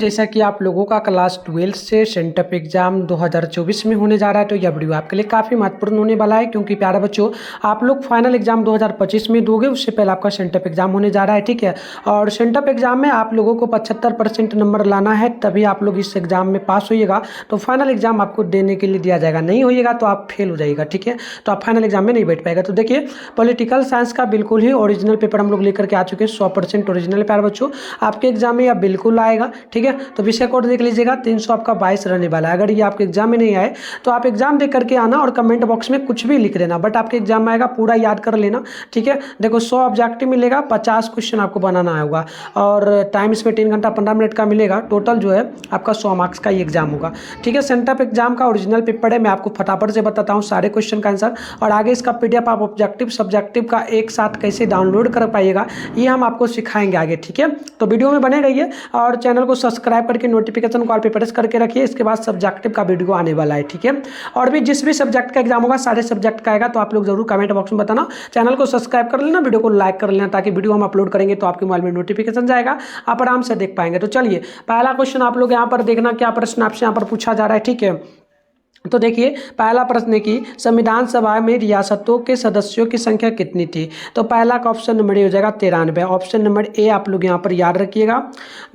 जैसा कि आप लोगों का क्लास 12 से सेंटअप एग्जाम 2024 में होने जा रहा है, तो यह वीडियो आपके लिए काफ़ी महत्वपूर्ण होने वाला है, क्योंकि प्यारे बच्चों आप लोग फाइनल एग्जाम 2025 में दोगे, उससे पहले आपका सेंटअप एग्जाम होने जा रहा है। ठीक है, और सेंटअप एग्जाम में आप लोगों को 75% नंबर लाना है, तभी आप लोग इस एग्जाम में पास होइएगा। तो फाइनल एग्जाम आपको देने के लिए दिया जाएगा, नहीं होइएगा तो आप फेल हो जाइएगा। ठीक है, तो आप फाइनल एग्जाम में नहीं बैठ पाएगा। तो देखिए, पॉलिटिकल साइंस का बिल्कुल ही ओरिजिनल पेपर हम लोग लेकर के आ चुके हैं, 100% ओरिजिनल। प्यारे बच्चों आपके एग्जाम में यह बिल्कुल आएगा। ठीक है, तो विषय कोड देख लीजिएगा, 300 आपका 22 रहने वाला है। अगर ये आपके एग्जाम में नहीं आए तो आप एग्जाम दे करके आना और कमेंट बॉक्स में कुछ भी लिख देना, बट आपके एग्जाम में आएगा, पूरा याद कर लेना। ठीक है, देखो 100 ऑब्जेक्टिव मिलेगा, 50 क्वेश्चन आपको बनाना होगा और टाइम इसमें 3 घंटा 15 मिनट का मिलेगा। टोटल जो है आपका 100 मार्क्स का ये एग्जाम होगा। ठीक है, सेंटअप एग्जाम का ओरिजिनल पेपर है, मैं आपको फटाफट से बताता हूँ सारे क्वेश्चन का आंसर, और आगे इसका PDF आप ऑब्जेक्टिव सब्जेक्टिव का एक साथ कैसे डाउनलोड कर पाइएगा ये हम आपको सिखाएंगे आगे। ठीक है, तो वीडियो में बने रहिए और चैनल को सब्सक्राइब करके नोटिफिकेशन कॉल पे प्रेस करके रखिए। इसके बाद सब्जेक्टिव का वीडियो आने वाला है। ठीक है, और भी जिस भी सब्जेक्ट का एग्जाम होगा, सारे सब्जेक्ट का आएगा, तो आप लोग जरूर कमेंट बॉक्स में बताना। चैनल को सब्सक्राइब कर लेना, वीडियो को लाइक कर लेना, ताकि वीडियो हम अपलोड करेंगे तो आपके मोबाइल में नोटिफिकेशन जाएगा, आप आराम से देख पाएंगे। तो चलिए, पहला क्वेश्चन आप लोग यहाँ पर देखना, क्या प्रश्न आपसे यहाँ पर पूछा जा रहा है। ठीक है, तो देखिए, पहला प्रश्न है कि संविधान सभा में रियासतों के सदस्यों की संख्या कितनी थी। तो पहला का ऑप्शन नंबर ए हो जाएगा 93। ऑप्शन नंबर ए आप लोग यहाँ पर याद रखिएगा।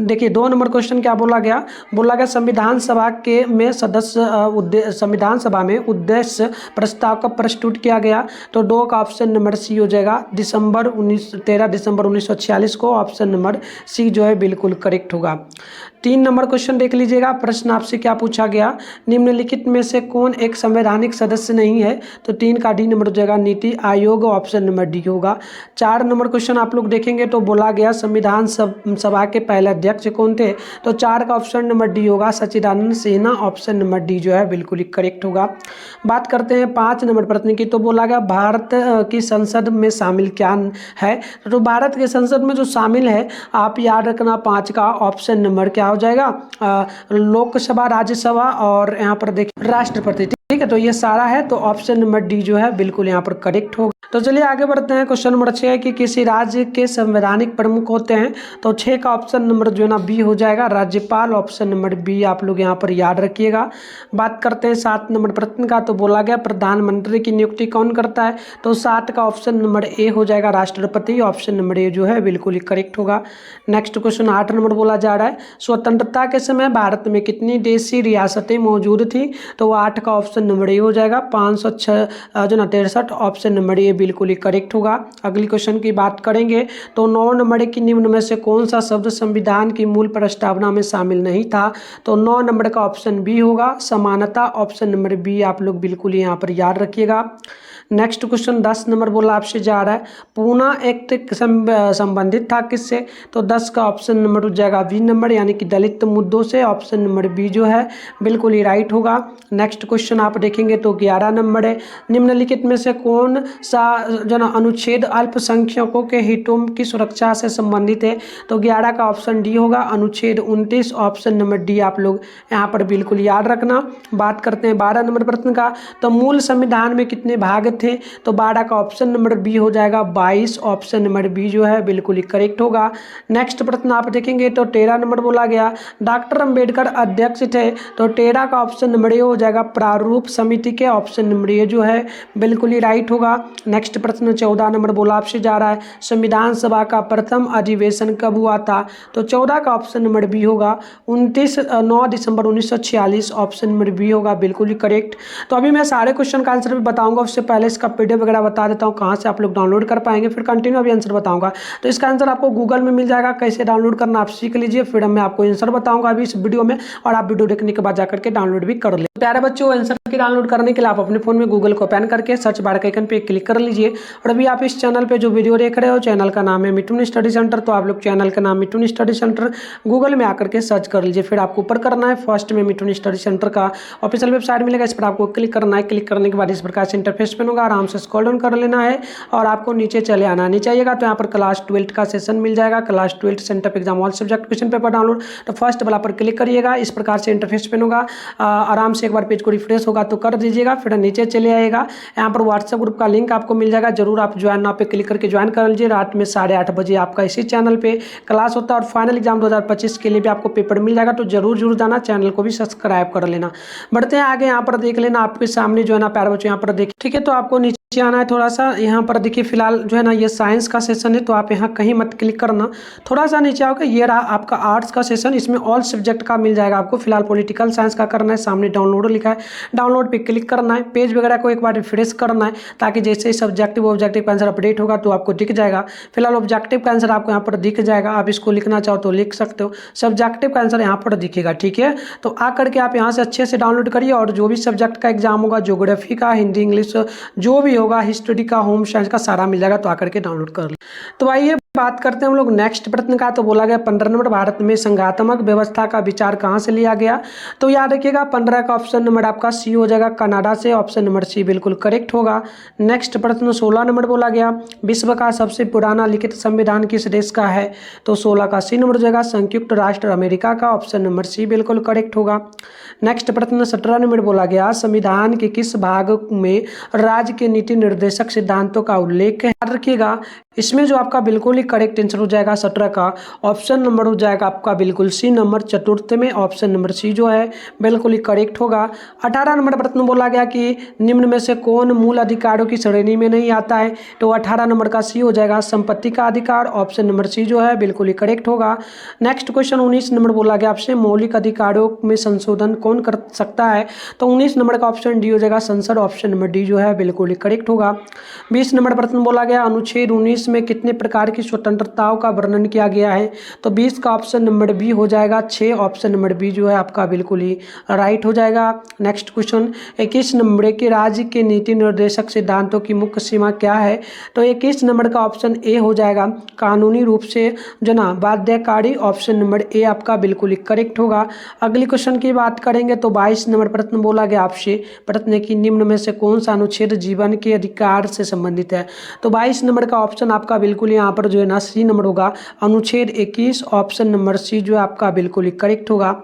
देखिए, 2 नंबर क्वेश्चन क्या बोला गया संविधान सभा के में सदस्य संविधान सभा में उद्देश्य प्रस्ताव का प्रस्तुत किया गया। तो 2 का ऑप्शन नंबर सी हो जाएगा, 13 दिसंबर 1946 को। ऑप्शन नंबर सी जो है बिल्कुल करेक्ट होगा। 3 नंबर क्वेश्चन देख लीजिएगा, प्रश्न आपसे क्या पूछा गया, निम्नलिखित में से कौन एक संवैधानिक सदस्य नहीं है। तो 3 का डी नंबर हो जाएगा NITI Aayog, option number D होगा। 4 नंबर क्वेश्चन आप लोग देखेंगे तो बोला गया संविधान सभा के पहले अध्यक्ष कौन थे। तो 4 का ऑप्शन नंबर डी होगा, सच्चिदानंद सिन्हा। ऑप्शन नंबर डी जो है बिल्कुल ही करेक्ट होगा। बात करते हैं 5 नंबर प्रश्न की, तो बोला गया भारत की संसद में शामिल क्या है। तो भारत के संसद में जो शामिल है, आप याद रखना, 5 का ऑप्शन नंबर क्या हो जाएगा, लोकसभा, राज्यसभा और यहाँ पर देखिए राष्ट्रपति। ठीक है, तो ये सारा है, तो ऑप्शन नंबर डी जो है बिल्कुल यहाँ पर करेक्ट होगा। तो चलिए आगे बढ़ते हैं। क्वेश्चन नंबर 6 है कि किसी राज्य के संवैधानिक प्रमुख होते हैं। तो 6 का ऑप्शन नंबर जो है ना बी हो जाएगा, राज्यपाल। ऑप्शन नंबर बी आप लोग यहाँ पर याद रखिएगा। बात करते हैं 7 नंबर प्रश्न का, तो बोला गया प्रधानमंत्री की नियुक्ति कौन करता है। तो 7 का ऑप्शन नंबर ए हो जाएगा, राष्ट्रपति। ऑप्शन नंबर ए जो है बिल्कुल ही करेक्ट होगा। नेक्स्ट क्वेश्न 8 नंबर बोला जा रहा है, स्वतंत्रता के समय भारत में कितनी देशी रियासतें मौजूद थी। तो 8 का ऑप्शन नंबर ए हो जाएगा, 563। ऑप्शन नंबर ए बिल्कुल ही करेक्ट होगा। अगली क्वेश्चन की बात करेंगे, तो 9 नंबर की निम्न में से कौन सा शब्द संविधान की मूल प्रस्तावना में शामिल नहीं था। तो 9 नंबर का ऑप्शन बी होगा, समानता। ऑप्शन नंबर बी आप लोग बिल्कुल ही यहाँ पर याद रखिएगा। नेक्स्ट क्वेश्चन 10 नंबर बोला आपसे जा रहा है, पूना एक्ट संबंधित था किससे। तो 10 का ऑप्शन नंबर हो जाएगा बी नंबर, यानी कि दलित मुद्दों से। ऑप्शन नंबर बी जो है बिल्कुल ही राइट होगा। नेक्स्ट क्वेश्चन आप देखेंगे तो 11 नंबर है, निम्नलिखित में से कौन सा जो ना अनुच्छेद अल्पसंख्यकों के हितों की सुरक्षा से संबंधित है। तो 11 का ऑप्शन डी होगा, अनुच्छेद 29। ऑप्शन नंबर डी आप लोग यहाँ पर बिल्कुल याद रखना। बात करते हैं 12 नंबर प्रश्न का, तो मूल संविधान में कितने भाग थे। तो 12 का ऑप्शन नंबर बी हो जाएगा 22। ऑप्शन नंबर बी जो है बिल्कुल ही करेक्ट होगा। नेक्स्ट प्रश्न आप देखेंगे तो 13 नंबर बोला गया डॉक्टर अंबेडकर अध्यक्ष थे। तो 13 का ऑप्शन नंबर ए हो जाएगा, प्रारूप समिति के। ऑप्शन नंबर ए जो है बिल्कुल ही राइट होगा। नेक्स्ट प्रश्न 14 नंबर बोला आपसे जा रहा है, संविधान सभा का प्रथम अधिवेशन कब हुआ था। तो 14 का ऑप्शन नंबर बी होगा, 9 दिसंबर 1946। ऑप्शन नंबर बी होगा बिल्कुल ही करेक्ट। तो अभी मैं सारे क्वेश्चन का आंसर भी बताऊंगा, उससे पहले इसका PDF वगैरह बता देता हूँ कहाँ से आप लोग डाउनलोड कर पाएंगे, फिर कंटिन्यू अभी आंसर बताऊंगा। तो इसका आंसर आपको गूगल में मिल जाएगा, कैसे डाउनलोड करना आप सीख लीजिए, फिर मैं आपको आंसर बताऊंगा अभी इस वीडियो में, और आप वीडियो देखने के बाद जाकर के डाउनलोड भी कर ले। प्यारे बच्चों, आंसर की डाउनलोड करने के लिए आप अपने फोन में गूगल को ओपन करके सर्च बार के आइकन पे क्लिक कर लीजिए। और अभी आप इस चैनल पे जो वीडियो देख रहे हो, चैनल का नाम है मिठुन स्टडी सेंटर। तो आप लोग चैनल का नाम मिठुन स्टडी सेंटर गूगल में आकर के सर्च कर लीजिए। फिर आपको ऊपर करना है, फर्स्ट में मिठुन स्टडी सेंटर का ऑफिशियल वेबसाइट मिलेगा, इस पर आपको क्लिक करना है। क्लिक करने के बाद इस प्रकार से इंटरफेस बनेगा। होगा, आराम से स्क्रॉल डाउन कर लेना है और आपको नीचे चले आना। नीचे आइएगा तो यहाँ पर क्लास 12 का सेशन मिल जाएगा, class 12 sent up exam all subject question paper download. तो फर्स्ट वाला पर क्लिक करिएगा, इस प्रकार से इंटरफेस पेन होगा। आराम से एक बार पेज को रिफ्रेश होगा तो कर दीजिएगा, फिर नीचे चले आएगा। यहाँ पर व्हाट्सएप ग्रुप का लिंक आपको मिल जाएगा, जरूर आप ज्वाइन नाउ पे क्लिक करके ज्वाइन कर लीजिए। रात में 8:30 बजे आपका इसी चैनल पे क्लास होता है और फाइनल एग्जाम 2025 के लिए भी आपको पेपर मिल जाएगा। तो जरूर जाना, चैनल को भी सब्सक्राइब कर लेना। बढ़ते हैं आगे, यहाँ पर देख लेना आपके सामने जो है ना प्यारे बच्चों, यहाँ पर देखिए, ठीक है। तो आपको नीचे आना है थोड़ा सा, यहाँ पर देखिए फिलहाल जो है ना ये साइंस का सेशन है, तो आप यहाँ कहीं मत क्लिक करना, थोड़ा सा नीचे आओगे, ये रहा आपका आर्ट्स का सेशन, इसमें ऑल सब्जेक्ट का मिल जाएगा आपको। फिलहाल पॉलिटिकल साइंस का करना है, सामने डाउनलोड लिखा है, डाउनलोड पे क्लिक करना है, पेज वगैरह को एक बार रिफ्रेश करना है ताकि जैसे ही सब्जेक्टिव ऑब्जेक्टिव आंसर अपडेट होगा तो आपको दिख जाएगा। फिलहाल ऑब्जेक्टिव का आंसर आपको यहाँ पर दिख जाएगा, आप इसको लिखना चाहो तो लिख सकते हो, सब्जेक्टिव का आंसर यहाँ पर दिखेगा, ठीक है। तो आ करके आप यहाँ से अच्छे से डाउनलोड करिए और जो भी सब्जेक्ट का एग्जाम होगा, ज्योग्राफी का, हिंदी इंग्लिश जो भी होगा, हिस्ट्री का, होम साइंस का, सारा मिल जाएगा, तो आकर के डाउनलोड कर ले। तो आइए बात करते हैं हम लोग नेक्स्ट प्रश्न का। तो बोला गया 15 नंबर, भारत में संघात्मक व्यवस्था का विचार कहाँ से लिया गया। तो याद रखिएगा 15 का ऑप्शन नंबर आपका सी हो जाएगा, कनाडा से, ऑप्शन नंबर सी बिल्कुल करेक्ट होगा। नेक्स्ट प्रश्न 16 नंबर बोला गया विश्व का सबसे पुराना लिखित संविधान किस देश का है। तो 16 का सी नंबर हो जाएगा, संयुक्त राष्ट्र अमेरिका का, ऑप्शन नंबर सी बिल्कुल करेक्ट होगा। नेक्स्ट प्रश्न 17 नंबर बोला गया संविधान के किस भाग में राज्य के नीति निर्देशक सिद्धांतों का उल्लेख है। याद रखिएगा इसमें जो आपका बिल्कुल ही करेक्ट आंसर हो जाएगा 17 का ऑप्शन नंबर हो जाएगा आपका बिल्कुल सी नंबर, चतुर्थ में ऑप्शन नंबर सी जो है बिल्कुल ही करेक्ट होगा। 18 नंबर प्रश्न बोला गया कि निम्न में से कौन मूल अधिकारों की श्रेणी में नहीं आता है। तो 18 नंबर का सी हो जाएगा, संपत्ति का अधिकार, ऑप्शन नंबर सी जो है बिल्कुल ही करेक्ट होगा। नेक्स्ट क्वेश्चन 19 नंबर बोला गया आपसे मौलिक अधिकारों में संशोधन कौन कर सकता है। तो 19 नंबर का ऑप्शन डी हो जाएगा, संसद, ऑप्शन नंबर डी जो है बिल्कुल ही करेक्ट होगा। 20 नंबर प्रश्न बोला गया अनुच्छेद 19 में कितने प्रकार की स्वतंत्रताओं का वर्णन किया गया है। तो 20 का ऑप्शन नंबर बी हो जाएगा, 6, ऑप्शन नंबर बी जो है आपका बिल्कुल ही राइट हो जाएगा। नेक्स्ट क्वेश्चन 21 नंबर के राज्य के नीति निर्देशक सिद्धांतों की मुख्य सीमा क्या है। तो 21 नंबर का ऑप्शन ए हो जाएगा, कानूनी रूप से जो ना बाध्यकारी, ऑप्शन नंबर ए आपका बिल्कुल ही करेक्ट होगा। अगली क्वेश्चन की बात करेंगे तो 22 नंबर प्रश्न बोला गया आपसे प्रश्न की निम्न में से कौन सा अनुच्छेद जीवन के अधिकार से संबंधित है। तो 22 नंबर का ऑप्शन आपका बिल्कुल यहाँ पर जो है ना सी नंबर होगा, अनुच्छेद 21, ऑप्शन नंबर सी जो है आपका बिल्कुल ही करेक्ट होगा।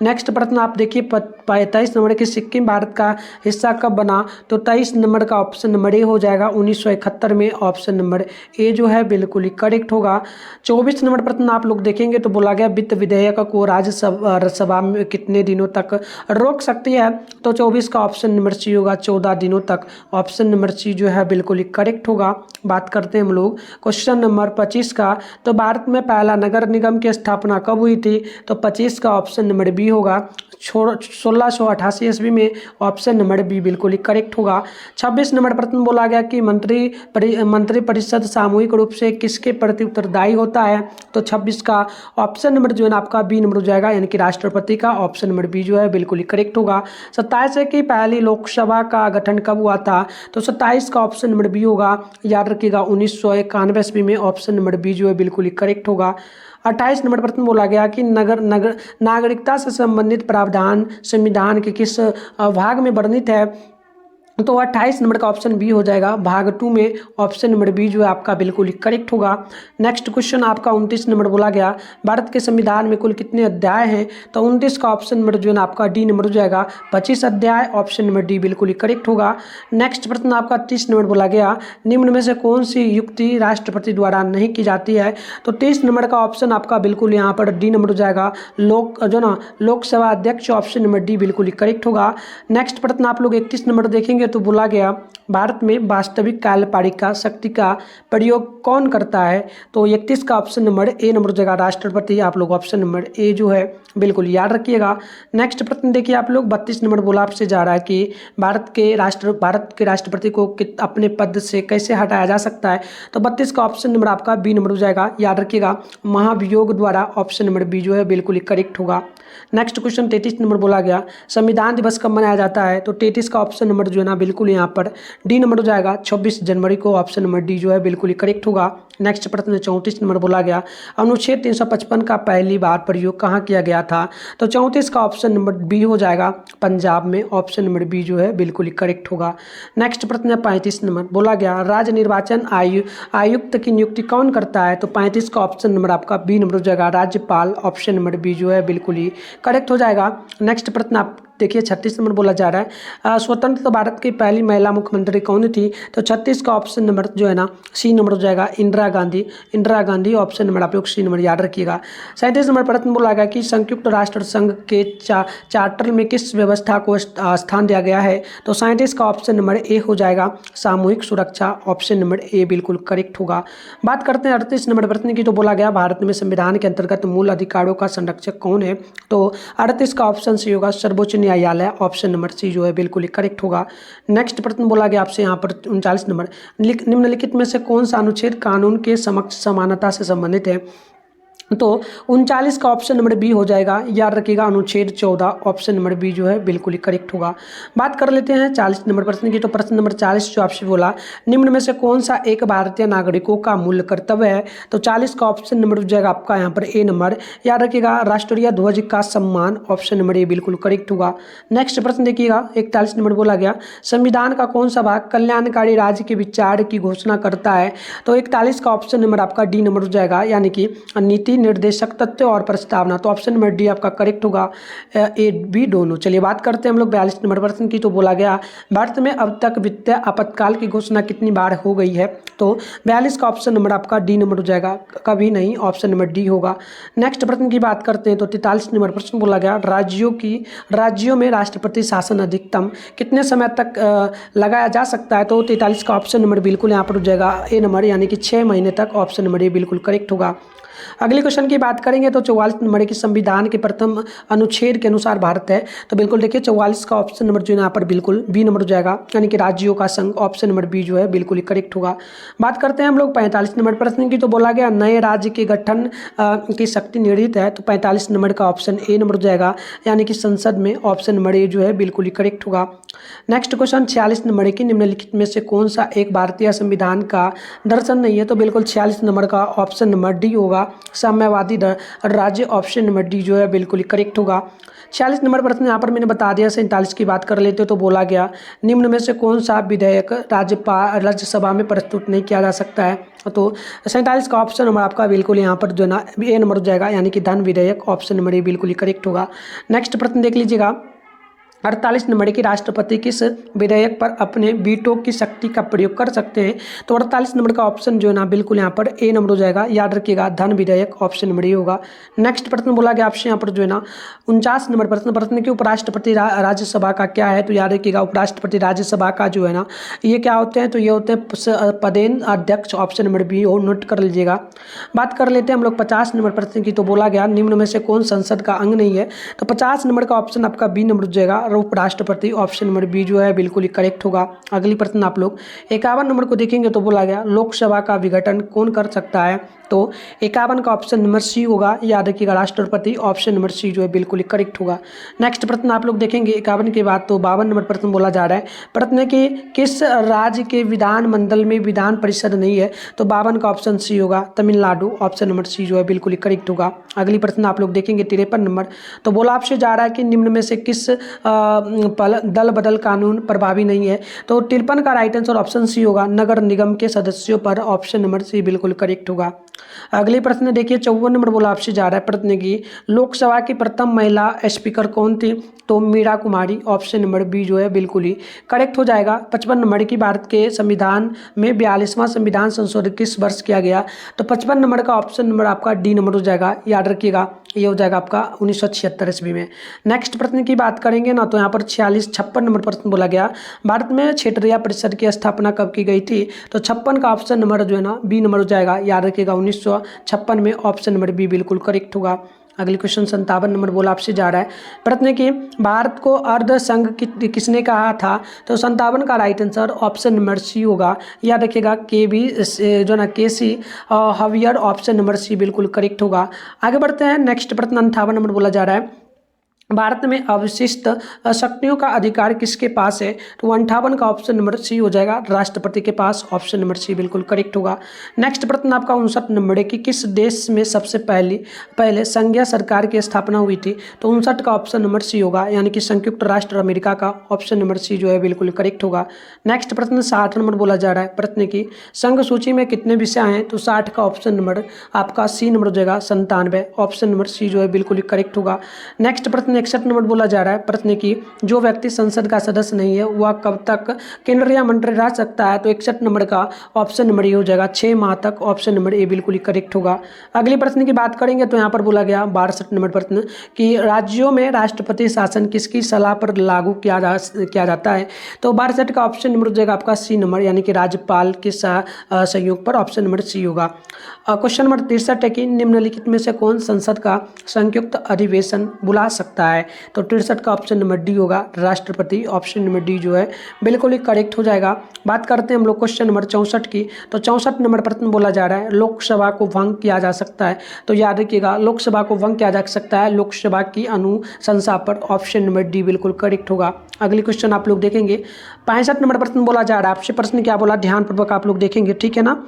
नेक्स्ट प्रश्न आप देखिए 23 नंबर के सिक्किम भारत का हिस्सा कब बना। तो 23 नंबर का ऑप्शन नंबर ए हो जाएगा, 1971 में, ऑप्शन नंबर ए जो है बिल्कुल ही करेक्ट होगा। 24 नंबर प्रश्न आप लोग देखेंगे तो बोला गया वित्त विधेयक को राज्यसभा में कितने दिनों तक रोक सकती है। तो 24 का ऑप्शन नंबर सी होगा, 14 दिनों तक, ऑप्शन नंबर सी जो है बिल्कुल ही करेक्ट होगा। बात करते हैं हम लोग क्वेश्चन नंबर 25 का। तो भारत में पहला नगर निगम की स्थापना कब हुई थी। तो 25 का ऑप्शन नंबर बी होगा, 1688 ईस्वी में, ऑप्शन नंबर बी बिल्कुल ही करेक्ट होगा। 26 नंबर प्रश्न बोला गया कि मंत्री परिषद सामूहिक रूप से किसके प्रति उत्तरदायी होता है। तो 26 का ऑप्शन नंबर जो है ना आपका बी नंबर हो जाएगा, यानी कि राष्ट्रपति का, ऑप्शन नंबर बी जो है बिल्कुल ही करेक्ट होगा। 27 है कि पहली लोकसभा का गठन कब हुआ था। तो 27 का ऑप्शन नंबर बी होगा, याद रखिएगा 1991 ईस्वी में, ऑप्शन नंबर बी जो है बिल्कुल ही करेक्ट होगा। 28 नंबर प्रश्न बोला गया कि नागरिकता से संबंधित प्रावधान संविधान के किस भाग में वर्णित है। तो 28 नंबर का ऑप्शन बी हो जाएगा, भाग 2 में, ऑप्शन नंबर बी जो है आपका बिल्कुल ही करेक्ट होगा। नेक्स्ट क्वेश्चन आपका 29 नंबर बोला गया भारत के संविधान में कुल कितने अध्याय हैं। तो 29 का ऑप्शन नंबर जो है ना आपका डी नंबर हो जाएगा, 25 अध्याय, ऑप्शन नंबर डी बिल्कुल ही करेक्ट होगा। नेक्स्ट प्रश्न आपका 30 नंबर बोला गया निम्न में से कौन सी युक्ति राष्ट्रपति द्वारा नहीं की जाती है। तो 30 नंबर का ऑप्शन आपका बिल्कुल यहाँ पर डी नंबर हो जाएगा, लोकसभा अध्यक्ष, ऑप्शन नंबर डी बिल्कुल ही करेक्ट होगा। नेक्स्ट प्रश्न आप लोग 31 नंबर देखेंगे तो बोला गया भारत में वास्तविक कार्यपालिका शक्ति का प्रयोग कौन करता है। तो 31 का ऑप्शन नंबर ए नंबर हो जाएगा, राष्ट्रपति। आप लोग ऑप्शन नंबर ए जो है बिल्कुल याद रखिएगा। नेक्स्ट प्रश्न देखिए आप लोग 32 नंबर बोला आपसे जा रहा है कि भारत के राष्ट्रपति को अपने पद से कैसे हटाया जा सकता है। तो 32 का ऑप्शन नंबर आपका बी नंबर हो जाएगा, याद रखिएगा, महाभियोग द्वारा, ऑप्शन नंबर बी जो है बिल्कुल ही करेक्ट होगा। नेक्स्ट क्वेश्चन 33 नंबर बोला गया संविधान दिवस कब मनाया जाता है, तो 33 का ऑप्शन नंबर जो है ना बिल्कुल यहाँ पर डी नंबर हो जाएगा 26 जनवरी को, ऑप्शन नंबर डी जो है बिल्कुल ही करेक्ट होगा। नेक्स्ट प्रश्न 34 नंबर बोला गया अनुच्छेद 355 का पहली बार प्रयोग कहाँ किया गया था, तो 34 का ऑप्शन नंबर बी हो जाएगा पंजाब में, ऑप्शन नंबर बी जो है बिल्कुल ही करेक्ट होगा। नेक्स्ट प्रश्न है 35 नंबर बोला गया राज्य निर्वाचन आयुक्त की नियुक्ति कौन करता है, तो 35 का ऑप्शन नंबर आपका बी नंबर हो जाएगा राज्यपाल, ऑप्शन नंबर बी जो है बिल्कुल ही करेक्ट हो जाएगा। नेक्स्ट प्रश्न आप देखिए 36 नंबर बोला जा रहा है स्वतंत्र भारत की पहली महिला मुख्यमंत्री कौन थी, तो 36 का ऑप्शन नंबर जो है ना सी नंबर हो जाएगा इंदिरा गांधी, ऑप्शन नंबर आप लोग सी नंबर याद रखिएगा। 37 नंबर प्रश्न बोला गया कि संयुक्त राष्ट्र संघ के चार्टर में किस व्यवस्था को स्थान दिया गया है, तो 37 का ऑप्शन नंबर ए हो जाएगा सामूहिक सुरक्षा, ऑप्शन नंबर ए बिल्कुल करेक्ट होगा। बात करते हैं 38 नंबर प्रश्न की, तो बोला गया भारत में संविधान के अंतर्गत मूल अधिकारों का संरक्षक कौन है, तो 38 का ऑप्शन सी होगा सर्वोच्च न्यायालय, ऑप्शन नंबर सी जो है बिल्कुल ही करेक्ट होगा। नेक्स्ट प्रश्न बोला गया आपसे यहाँ पर 39 नंबर निम्नलिखित में से कौन सा अनुच्छेद कानून के समक्ष समानता से संबंधित है, तो 39 का ऑप्शन नंबर बी हो जाएगा, याद रखिएगा अनुच्छेद 14, ऑप्शन नंबर बी जो है बिल्कुल ही करेक्ट होगा। बात कर लेते हैं 40 नंबर प्रश्न की, तो प्रश्न नंबर 40 जो आपसे बोला निम्न में से कौन सा एक भारतीय नागरिकों का मूल कर्तव्य है, तो 40 का ऑप्शन नंबर हो जाएगा आपका यहाँ पर ए नंबर, याद रखिएगा राष्ट्रीय ध्वज का सम्मान, ऑप्शन नंबर ए बिल्कुल करेक्ट होगा। नेक्स्ट प्रश्न देखिएगा 41 नंबर बोला गया संविधान का कौन सा भाग कल्याणकारी राज्य के विचार की घोषणा करता है, तो 41 का ऑप्शन नंबर आपका डी नंबर हो जाएगा, यानी कि नीति निर्देशक तत्व और प्रस्तावना, तो ऑप्शन नंबर डी आपका करेक्ट होगा, ए बी दोनों। चलिए बात करते हैं हम लोग 42 नंबर प्रश्न की, तो बोला गया भारत में अब तक वित्तीय आपातकाल की घोषणा कितनी बार हो गई है, तो 42 का ऑप्शन नंबर आपका डी नंबर हो जाएगा, कभी नहीं, ऑप्शन नंबर डी होगा। नेक्स्ट प्रश्न की बात करते हैं, तो 43 नंबर प्रश्न बोला गया राज्यों में राष्ट्रपति शासन अधिकतम कितने समय तक लगाया जा सकता है, तो 43 का ऑप्शन नंबर बिल्कुल यहाँ पर हो जाएगा ए नंबर, यानी कि 6 महीने तक, ऑप्शन नंबर ए बिल्कुल करेक्ट होगा। अगले क्वेश्चन की बात करेंगे तो 44 नंबर की संविधान के प्रथम अनुच्छेद के अनुसार भारत है, तो बिल्कुल देखिए 44 का ऑप्शन नंबर जो है यहाँ पर बिल्कुल बी नंबर हो जाएगा, यानी कि राज्यों का संघ, ऑप्शन नंबर बी जो है बिल्कुल ही करेक्ट होगा। बात करते हैं हम लोग 45 नंबर प्रश्न की, तो बोला गया नए राज्य के गठन की शक्ति निर्णीत है, तो 45 नंबर का ऑप्शन ए नंबर हो जाएगा, यानी कि संसद में, ऑप्शन नंबर ए जो है बिल्कुल ही करेक्ट होगा। नेक्स्ट क्वेश्चन 46 नंबर की निम्नलिखित में से कौन सा एक भारतीय संविधान का दर्शन नहीं है, तो बिल्कुल 46 नंबर का ऑप्शन नंबर डी होगा साम्यवादी राज्य, ऑप्शन नंबर डी जो है बिल्कुल ही करेक्ट होगा। 46 नंबर प्रश्न यहाँ पर मैंने बता दिया। 47 की बात कर लेते तो बोला गया निम्न में से कौन सा विधेयक राज्यसभा में प्रस्तुत नहीं किया जा सकता है, तो 47 का ऑप्शन नंबर आपका बिल्कुल यहाँ पर जो ना ए नंबर हो जाएगा, यानी कि धन विधेयक, ऑप्शन नंबर ए बिल्कुल ही करेक्ट होगा। नेक्स्ट प्रश्न देख लीजिएगा 48 नंबर की राष्ट्रपति किस विधेयक पर अपने वीटो की शक्ति का प्रयोग कर सकते हैं, तो 48 नंबर का ऑप्शन जो है ना बिल्कुल यहाँ पर ए नंबर हो जाएगा, याद रखिएगा धन विधेयक, ऑप्शन नंबर ए होगा। नेक्स्ट प्रश्न बोला गया आपसे यहाँ पर जो है ना 49 नंबर प्रश्न की उपराष्ट्रपति राज्यसभा का क्या है, तो याद रखिएगा उपराष्ट्रपति राज्यसभा का जो है ना ये क्या होते हैं, तो ये होते हैं पदेन अध्यक्ष, ऑप्शन नंबर बी हो, नोट कर लीजिएगा। बात कर लेते हैं हम लोग 50 नंबर प्रश्न की, तो बोला गया निम्न में से कौन संसद का अंग नहीं है, तो 50 नंबर का ऑप्शन आपका बी नंबर हो जाएगा उपराष्ट्रपति, ऑप्शन नंबर बी जो है बिल्कुल ही करेक्ट होगा। अगली प्रश्न आप लोग 51 नंबर को देखेंगे तो बोला गया लोकसभा का विघटन कौन कर सकता है, तो 51 का ऑप्शन नंबर सी होगा, याद रखिएगा राष्ट्रपति, ऑप्शन नंबर सी जो है बिल्कुल ही करेक्ट होगा। नेक्स्ट प्रश्न आप लोग देखेंगे 51 के बाद तो 52 नंबर प्रश्न बोला जा रहा है प्रश्न कि किस राज्य के विधान मंडल में विधान परिषद नहीं है, तो 52 का ऑप्शन सी होगा तमिलनाडु, ऑप्शन नंबर सी जो है बिल्कुल ही करेक्ट होगा। अगली प्रश्न आप लोग देखेंगे 53 नंबर, तो बोला आपसे जा रहा है कि निम्न में से किस दल बदल कानून प्रभावी नहीं है, तो 53 का राइट आंसर ऑप्शन सी होगा नगर निगम के सदस्यों पर, ऑप्शन नंबर सी बिल्कुल करेक्ट होगा। अगले प्रश्न देखिए 54 नंबर बोला आपसे जा रहा है प्रश्न की लोकसभा की प्रथम महिला स्पीकर कौन थी, तो मीरा कुमारी, ऑप्शन नंबर बी जो है बिल्कुल ही करेक्ट हो जाएगा। 55 नंबर की भारत के संविधान में 42वां संविधान संशोधन किस वर्ष किया गया, तो 55 नंबर का ऑप्शन नंबर आपका डी नंबर हो जाएगा, याद रखिएगा ये हो जाएगा आपका 1976 ईस्वी में। नेक्स्ट प्रश्न की बात करेंगे ना तो यहाँ पर 56 नंबर प्रश्न बोला गया भारत में क्षेत्रीय परिषद की स्थापना कब की गई थी, तो 56 का ऑप्शन नंबर जो है ना बी नंबर हो जाएगा, याद रखिएगा 1956 में, ऑप्शन नंबर बी बिल्कुल करेक्ट होगा। अगली क्वेश्चन 57 नंबर बोला आपसे जा रहा है प्रश्न की भारत को अर्ध संघ किसने कहा था, तो 57 का right answer option number C होगा, याद रखिएगा के बी जो ना के सी हवियर, ऑप्शन नंबर सी बिल्कुल करेक्ट होगा। आगे बढ़ते हैं नेक्स्ट प्रश्न 58 नंबर बोला जा रहा है भारत में अवशिष्ट शक्तियों का अधिकार किसके पास है? तो 58 का ऑप्शन नंबर सी हो जाएगा, राष्ट्रपति के पास। ऑप्शन नंबर सी बिल्कुल करेक्ट होगा। नेक्स्ट प्रश्न आपका 59 नंबर है कि किस देश में सबसे पहले संघीय सरकार की स्थापना हुई थी? तो 59 का ऑप्शन नंबर सी होगा, यानी कि संयुक्त राष्ट्र अमेरिका का। ऑप्शन नंबर सी जो है बिल्कुल करेक्ट होगा। नेक्स्ट प्रश्न 60 नंबर बोला जा रहा है प्रश्न की संघ सूची में कितने विषय हैं? तो 60 का ऑप्शन नंबर आपका सी नंबर हो जाएगा 97। ऑप्शन नंबर सी जो है बिल्कुल करेक्ट होगा। नेक्स्ट प्रश्न 61 नंबर बोला जा रहा है प्रश्न की जो व्यक्ति संसद का सदस्य नहीं है वह कब तक केंद्रीय मंत्री रह सकता है? तो 61 नंबर का ऑप्शन नंबर ये हो जाएगा 6 माह तक। ऑप्शन नंबर ए बिल्कुल करेक्ट होगा। अगली प्रश्न की बात करेंगे तो यहाँ पर बोला गया 62 नंबर प्रश्न कि राज्यों में राष्ट्रपति शासन किसकी सलाह पर लागू किया जाता है? तो 62 का ऑप्शन नंबर हो जाएगा आपका सी नंबर, यानी कि राज्यपाल के सहयोग पर। ऑप्शन नंबर सी होगा। क्वेश्चन नंबर 63 है कि निम्नलिखित में से कौन संसद का संयुक्त अधिवेशन बुला सकता है? तो 63 का ऑप्शन नंबर डी होगा, राष्ट्रपति। ऑप्शन नंबर डी जो है बिल्कुल ही करेक्ट हो जाएगा। बात करते हैं हम लोग क्वेश्चन नंबर 64 की। तो 64 नंबर प्रश्न बोला जा रहा है लोकसभा को भंग किया जा सकता है? तो याद रखिएगा लोकसभा को भंग किया जा सकता है लोकसभा की अनुशंसा पर। ऑप्शन नंबर डी बिल्कुल करेक्ट होगा। अगली क्वेश्चन आप लोग देखेंगे 65 नंबर प्रश्न बोला जा रहा है। आपसे प्रश्न क्या बोला, ध्यानपूर्वक आप लोग देखेंगे, ठीक है ना?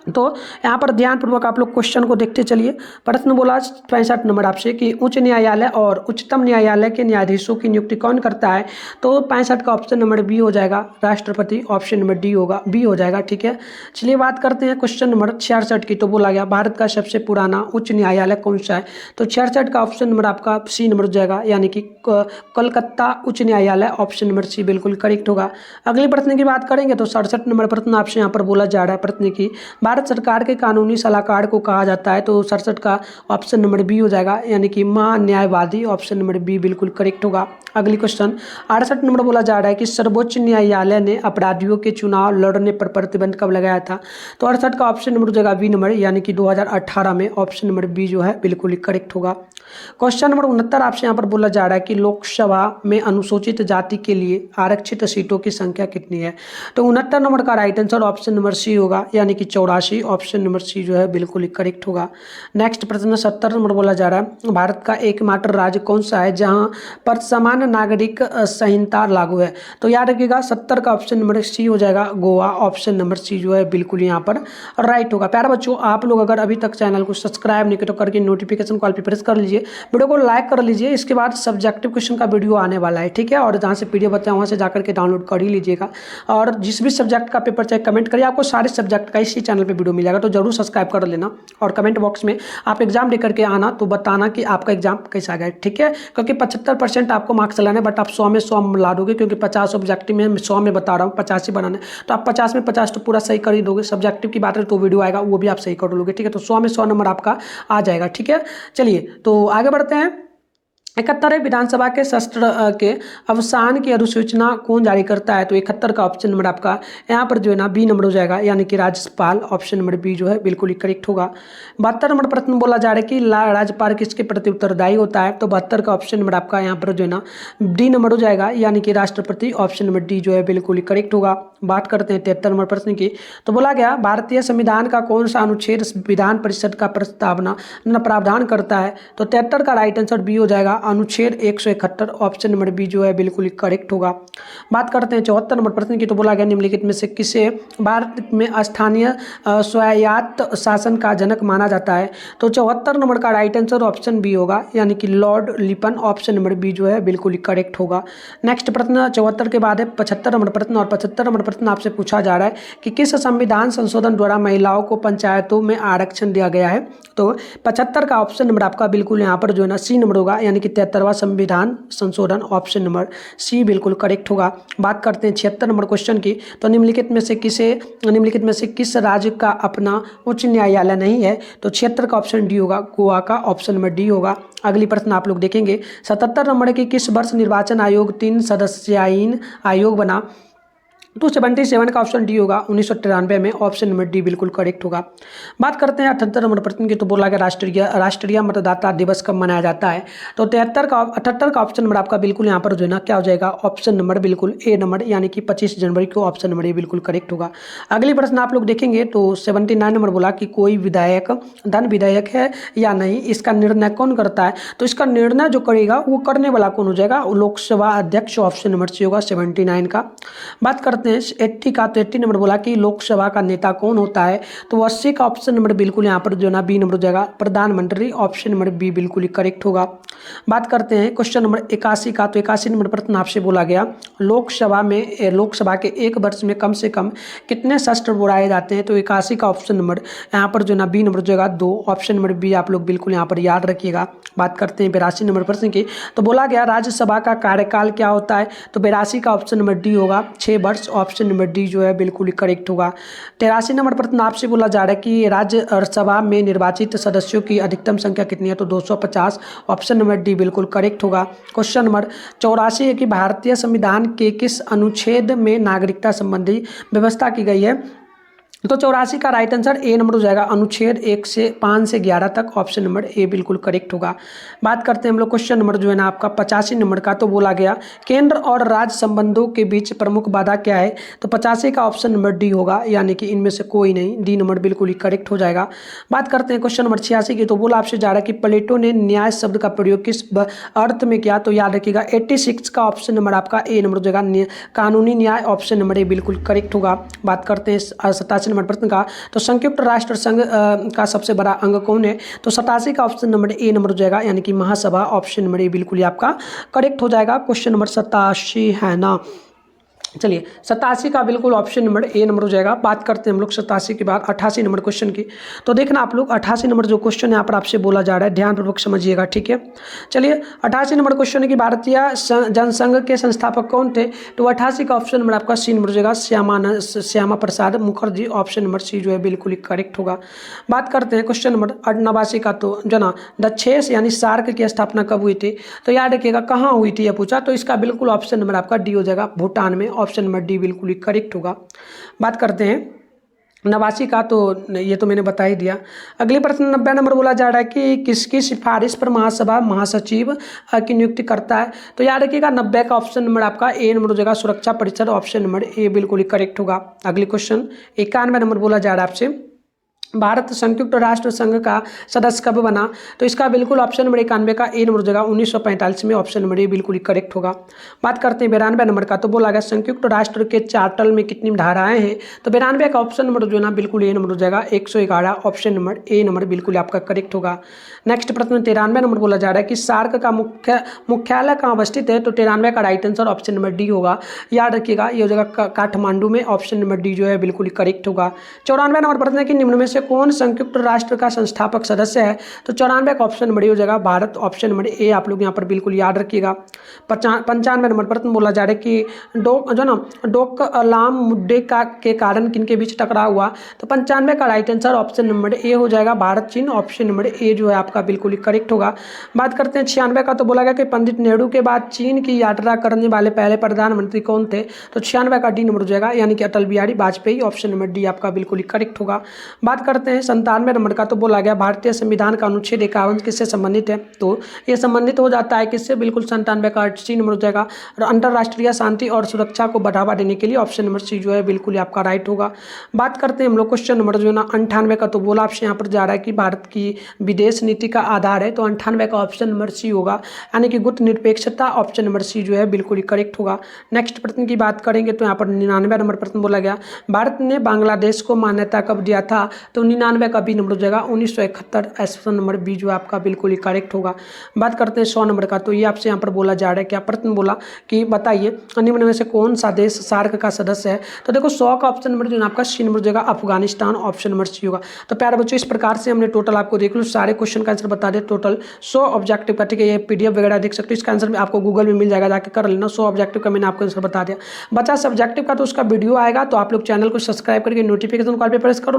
तो यहाँ पर ध्यानपूर्वक आप लोग क्वेश्चन को देखते चलिए। प्रश्न बोला 65 नंबर आपसे कि उच्च न्यायालय और उच्चतम न्यायालय के न्यायाधीशों की नियुक्ति कौन करता है? तो 65 का ऑप्शन नंबर बी हो जाएगा, राष्ट्रपति। ऑप्शन नंबर डी होगा, बी हो जाएगा, ठीक है। चलिए बात करते हैं क्वेश्चन नंबर 66 की। तो बोला गया भारत का सबसे पुराना उच्च न्यायालय कौन सा है? तो 66 का ऑप्शन नंबर आपका सी नंबर हो जाएगा, यानी कि कोलकाता उच्च न्यायालय। ऑप्शन नंबर सी बिल्कुल करेक्ट होगा। अगले प्रश्न की बात करेंगे तो 67 नंबर प्रश्न आपसे यहाँ पर बोला जा रहा है प्रश्न की भारत सरकार के कानूनी सलाहकार को कहा जाता है? तो 67 का ऑप्शन नंबर बी हो जाएगा, यानी कि महान्यायवादी। ऑप्शन नंबर बी बिल्कुल करेक्ट होगा। अगली क्वेश्चन 68 नंबर बोला जा रहा है कि सर्वोच्च न्यायालय ने अपराधियों के चुनाव लड़ने पर प्रतिबंध कब लगाया था? तो 68 का ऑप्शन नंबर हो जाएगा बी नंबर, यानी कि 2018 में। ऑप्शन नंबर बी जो है बिल्कुल करेक्ट होगा। क्वेश्चन नंबर 69 आपसे यहाँ पर बोला जा रहा है कि लोकसभा में अनुसूचित जाति के लिए आरक्षित सीटों की संख्या कितनी है? तो 69 नंबर का right answer option number C होगा, यानी कि 84। ऑप्शन नंबर सी जो है बिल्कुल करेक्ट होगा। नेक्स्ट प्रश्न 70 नंबर बोला जा रहा है भारत का एकमात्र राज्य कौन सा है जहां पर समान नागरिक संहिता लागू है? तो याद रखिएगा 70 का ऑप्शन नंबर सी हो जाएगा, गोवा। ऑप्शन नंबर सी जो है बिल्कुल यहाँ पर राइट होगा। प्यारे बच्चों, आप लोग अगर अभी तक चैनल को सब्सक्राइब नहीं किया तो करके नोटिफिकेशन कॉल पे प्रेस कर लीजिए, वीडियो को लाइक कर लीजिए। इसके बाद सब्जेक्टिव क्वेश्चन का वीडियो आने वाला है, ठीक है। और जहाँ से पीडीएफ बताया वहाँ से जाकर के डाउनलोड कर ही लीजिएगा। और जिस भी सब्जेक्ट का पेपर चाहे कमेंट करिए, आपको सारे सब्जेक्ट का इसी चैनल पर वीडियो मिल जाएगा, तो जरूर सब्सक्राइब कर लेना। और कमेंट बॉक्स में आप एग्जाम देकर के आना तो बताना कि आपका एग्जाम कैसा गया, ठीक है। क्योंकि 75% आपको मार्क्स लाने, बट आप 100 में 100 ला दोगे, क्योंकि 50 ऑब्जेक्टिव में 100 में बता रहा हूँ, 50 ही बनाने, तो आप 50 में 50 तो पूरा सही कर ही दोगे। सब्जेक्टिव की बात है तो वीडियो आएगा वो भी आप सही कर लोगे, ठीक है। तो 100 में 100 नंबर आपका आ जाएगा, ठीक है। चलिए तो आगे बढ़ते हैं। 71वें विधानसभा के सत्र के अवसान की अधिसूचना कौन जारी करता है? तो 71 का ऑप्शन नंबर आपका यहाँ पर जो है ना बी नंबर हो जाएगा, यानी कि राज्यपाल। ऑप्शन नंबर बी जो है बिल्कुल ही करेक्ट होगा। 72 नंबर प्रश्न बोला जा रहा है कि राज्यपाल किसके प्रति उत्तरदायी होता है? तो 72 का ऑप्शन नंबर आपका यहाँ पर जो है ना डी नंबर हो जाएगा, यानी कि राष्ट्रपति। ऑप्शन नंबर डी जो है बिल्कुल ही करेक्ट होगा। बात करते हैं 73 नंबर प्रश्न की। तो बोला गया भारतीय संविधान का कौन सा अनुच्छेद विधान परिषद का प्रावधान करता है? तो 73 का राइट आंसर बी हो जाएगा, अनुच्छेद 171। ऑप्शन नंबर बी जो है बिल्कुल करेक्ट होगा। बात करते हैं 74 नंबर प्रश्न की। तो बोला गया निम्नलिखित में से किसे भारत में स्थानीय स्वायत्त शासन का जनक माना जाता है? तो 74 नंबर का राइट आंसर ऑप्शन बी होगा, यानी कि लॉर्ड लिपन। ऑप्शन नंबर बी जो है बिल्कुल करेक्ट होगा। नेक्स्ट प्रश्न 74 के बाद है 75 नंबर प्रश्न, और 75 नंबर प्रश्न आपसे पूछा जा रहा है कि किस संविधान संशोधन द्वारा महिलाओं को पंचायतों में आरक्षण दिया गया है? तो 75 का ऑप्शन नंबर आपका बिल्कुल यहाँ पर जो है ना सी नंबर होगा, यानी कि 73वां संविधान संशोधन। ऑप्शन नंबर सी बिल्कुल करेक्ट होगा। बात करते हैं 76 नंबर क्वेश्चन की। तो निम्नलिखित में से किस राज्य का अपना उच्च न्यायालय नहीं है? तो 76 का ऑप्शन डी होगा, गोवा का। ऑप्शन नंबर डी होगा। अगली प्रश्न आप लोग देखेंगे 77 नंबर की किस वर्ष निर्वाचन आयोग 3 सदस्यीय आयोग बना? तो 77 का ऑप्शन डी होगा 1993 में, ऑप्शन नंबर डी बिल्कुल करेक्ट होगा। बात करते हैं 78 नंबर प्रश्न की, तो बोला गया राष्ट्रीय मतदाता दिवस कब मनाया जाता है। तो 78 का ऑप्शन नंबर आपका बिल्कुल यहाँ पर जो है ना क्या हो जाएगा, ऑप्शन नंबर बिल्कुल ए नंबर, यानी कि 25 जनवरी को ऑप्शन नंबर ए बिल्कुल करेक्ट होगा। अगली प्रश्न आप लोग देखेंगे तो 79 नंबर बोला कि कोई विधायक धन विधायक है या नहीं, इसका निर्णय कौन करता है। तो इसका निर्णय जो करेगा वो करने वाला कौन हो जाएगा, लोकसभा अध्यक्ष, ऑप्शन नंबर सी होगा 79 का। बात करते हैं 80 का, तो 80 नंबर बोला कि लोकसभा का नेता कौन होता है। तो 80 का ऑप्शन नंबर बिल्कुल यहाँ पर जो है ना बी नंबर हो जाएगा, प्रधानमंत्री, ऑप्शन नंबर बी बिल्कुल ही करेक्ट होगा। बात करते हैं क्वेश्चन नंबर 81 का, तो 81 नंबर प्रश्न आपसे बोला गया लोकसभा के एक वर्ष में कम से कम कितने शस्त्र उड़ाए जाते हैं। तो 81 का ऑप्शन नंबर यहाँ पर जो है ना बी नंबर हो जाएगा 2, ऑप्शन नंबर बी आप लोग बिल्कुल यहाँ पर याद रखिएगा। बात करते हैं 82 नंबर प्रश्न की, तो बोला गया राज्यसभा का कार्यकाल क्या होता है। तो 82 का ऑप्शन नंबर डी होगा 6 वर्ष, ऑप्शन नंबर डी जो है बिल्कुल ही करेक्ट होगा। 83 नंबर प्रश्न आपसे बोला जा रहा है कि राज्यसभा में निर्वाचित सदस्यों की अधिकतम संख्या कितनी है। तो 250, ऑप्शन नंबर डी बिल्कुल करेक्ट होगा। क्वेश्चन नंबर 84 है कि भारतीय संविधान के किस अनुच्छेद में नागरिकता संबंधी व्यवस्था की गई है। तो 84 का राइट आंसर ए नंबर हो जाएगा, अनुच्छेद 1 से 5 से 11 तक, ऑप्शन नंबर ए बिल्कुल करेक्ट होगा। बात करते हैं हम लोग क्वेश्चन नंबर जो है ना आपका 85 नंबर का, तो बोला गया केंद्र और राज्य संबंधों के बीच प्रमुख बाधा क्या है। तो 85 का ऑप्शन नंबर डी होगा, यानी कि इनमें से कोई नहीं, डी नंबर बिल्कुल ही करेक्ट हो जाएगा। बात करते हैं क्वेश्चन नंबर 86 की, तो बोला आपसे जा रहा है कि प्लेटो ने न्याय शब्द का प्रयोग किस अर्थ में किया। तो याद रखिएगा 86 का ऑप्शन नंबर आपका ए नंबर हो जाएगा, कानूनी न्याय, ऑप्शन नंबर ए बिल्कुल करेक्ट होगा। बात करते हैं 87 नंबर प्रश्न का, तो संयुक्त राष्ट्र संघ का सबसे बड़ा अंग कौन है। तो 87 का ऑप्शन नंबर ए नंबर हो जाएगा, यानी कि महासभा, ऑप्शन नंबर ए बिल्कुल ही आपका करेक्ट हो जाएगा। क्वेश्चन नंबर 87 है ना, चलिए 87 का बिल्कुल ऑप्शन नंबर ए नंबर हो जाएगा। बात करते हैं हम लोग 87 के बाद 88 नंबर क्वेश्चन की, तो देखना आप लोग 88 नंबर जो क्वेश्चन यहाँ पर आपसे बोला जा रहा है ध्यानपूर्वक समझिएगा, ठीक है। चलिए 88 नंबर क्वेश्चन है कि भारतीय जनसंघ के संस्थापक कौन थे। तो 88 का ऑप्शन नंबर आपका सी नंबर हो जाएगा, श्यामा प्रसाद मुखर्जी, ऑप्शन नंबर सी जो है बिल्कुल ही करेक्ट होगा। बात करते हैं क्वेश्चन नंबर 89 का, तो जो ना दक्षेस यानी सार्क की स्थापना कब हुई थी। तो याद रखिएगा कहाँ हुई थी यह पूछा, तो इसका बिल्कुल ऑप्शन नंबर आपका डी हो जाएगा, भूटान में, ऑप्शन नंबर डी बिल्कुल ही करेक्ट होगा। बात करते हैं 89 का, तो ये तो मैंने बता ही दिया। अगले प्रश्न 90 नंबर बोला जा रहा है कि किसकी सिफारिश पर महासभा महासचिव की नियुक्ति करता है। तो याद रखिएगा 90 का ऑप्शन नंबर आपका ए नंबर हो जाएगा, सुरक्षा परिषद, ऑप्शन नंबर ए बिल्कुल ही करेक्ट होगा। अगले क्वेश्चन 91 नंबर बोला जा रहा है आपसे, भारत संयुक्त राष्ट्र संघ का सदस्य कब बना। तो इसका बिल्कुल ऑप्शन नंबर 91 का ए नंबर हो जाएगा 1945 में, ऑप्शन नंबर ए बिल्कुल ही करेक्ट होगा। बात करते हैं 92 नंबर का, तो बोला गया संयुक्त राष्ट्र के चार्टर में कितनी धाराएं हैं। तो 92 का ऑप्शन नंबर जो है ना बिल्कुल ए नंबर हो जाएगा 111, ऑप्शन नंबर ए नंबर बिल्कुल आपका करेक्ट होगा। नेक्स्ट प्रश्न 93 नंबर बोला जा रहा है कि सार्क का मुख्यालय कहाँ अवस्थित है। तो 93 का right answer option number D होगा, याद रखिएगा ये हो जाएगा काठमांडू में, ऑप्शन नंबर डी जो है बिल्कुल ही करेक्ट होगा। 94 नंबर प्रश्न है कि निम्न में से कौन संयुक्त राष्ट्र का संस्थापक सदस्य है। तो 94 का ऑप्शन नंबर हो जाएगा भारत, ऑप्शन नंबर ए आप लोग यहाँ पर बिल्कुल याद रखिएगा। 95 नंबर प्रश्न बोला जा रहा है कि डोकलाम मुद्दे के कारण किनके बीच टकराव हुआ। तो 95 का right answer option number A हो जाएगा भारत चीन, ऑप्शन नंबर ए जो है आपका बिल्कुल ही करेक्ट होगा। बात करते हैं 96 का, तो बोला गया कि पंडित नेहरू के बाद चीन की यात्रा करने वाले पहले प्रधानमंत्री कौन थे। तो 96 का डी नंबर हो जाएगा, यानी कि Atal Bihari Vajpayee, option number D आपका बिल्कुल ही करेक्ट होगा। बात करते हैं 97 नंबर का, तो बोला गया भारतीय संविधान का अनुच्छेद 51 किससे संबंधित है। तो ये संबंधित हो जाता है किससे, बिल्कुल 97 का सी नंबर हो जाएगा, और अंतरराष्ट्रीय शांति और सुरक्षा को बढ़ावा देने के लिए, ऑप्शन नंबर सी जो है बिल्कुल आपका राइट होगा। बात करते हैं हम लोग क्वेश्चन नंबर जो है ना 98 का, तो बोला आपसे यहाँ पर जा रहा है कि भारत की विदेश नीति का आधार है। तो 98 का ऑप्शन नंबर सी होगा, यानी कि गुप्त निरपेक्षता, ऑप्शन नंबर सी जो है बिल्कुल ही करेक्ट होगा। नेक्स्ट प्रश्न की बात करेंगे, तो यहाँ पर 99 नंबर प्रश्न बोला गया भारत ने बांग्लादेश को मान्यता कब दिया था। तो 99 का बी नंबर हो जाएगा 1971, ऑप्शन नंबर बी जो आपका बिल्कुल ही करेक्ट होगा। बात करते हैं 100 नंबर का, तो ये आपसे यहाँ पर बोला जा रहा है, क्या प्रश्न बोला कि बताइए निम्न में से कौन सा देश सार्क का सदस्य है। तो देखो 100 का ऑप्शन नंबर जो है आपका सी नंबर हो जाएगा अफगानिस्तान, ऑप्शन नंबर सी होगा। तो प्यारे बच्चों इस प्रकार से हमने टोटल आपको देख लो सारे क्वेश्चन का आंसर बता दे, टोटल 100 ऑब्जेक्टिव का, ठीक है। ये पीडीएफ वगैरह देख सकते हो, इसका आंसर आपको गूगल में मिल जाएगा, जाकर कर लेना। 100 ऑब्जेक्टिव का मैंने आपको आंसर बता दिया। 50 सब्जेक्टिव का तो उसका वीडियो आएगा, तो आप लोग चैनल को सब्सक्राइब करके नोटिफिकेशन कॉल पे प्रेस करो।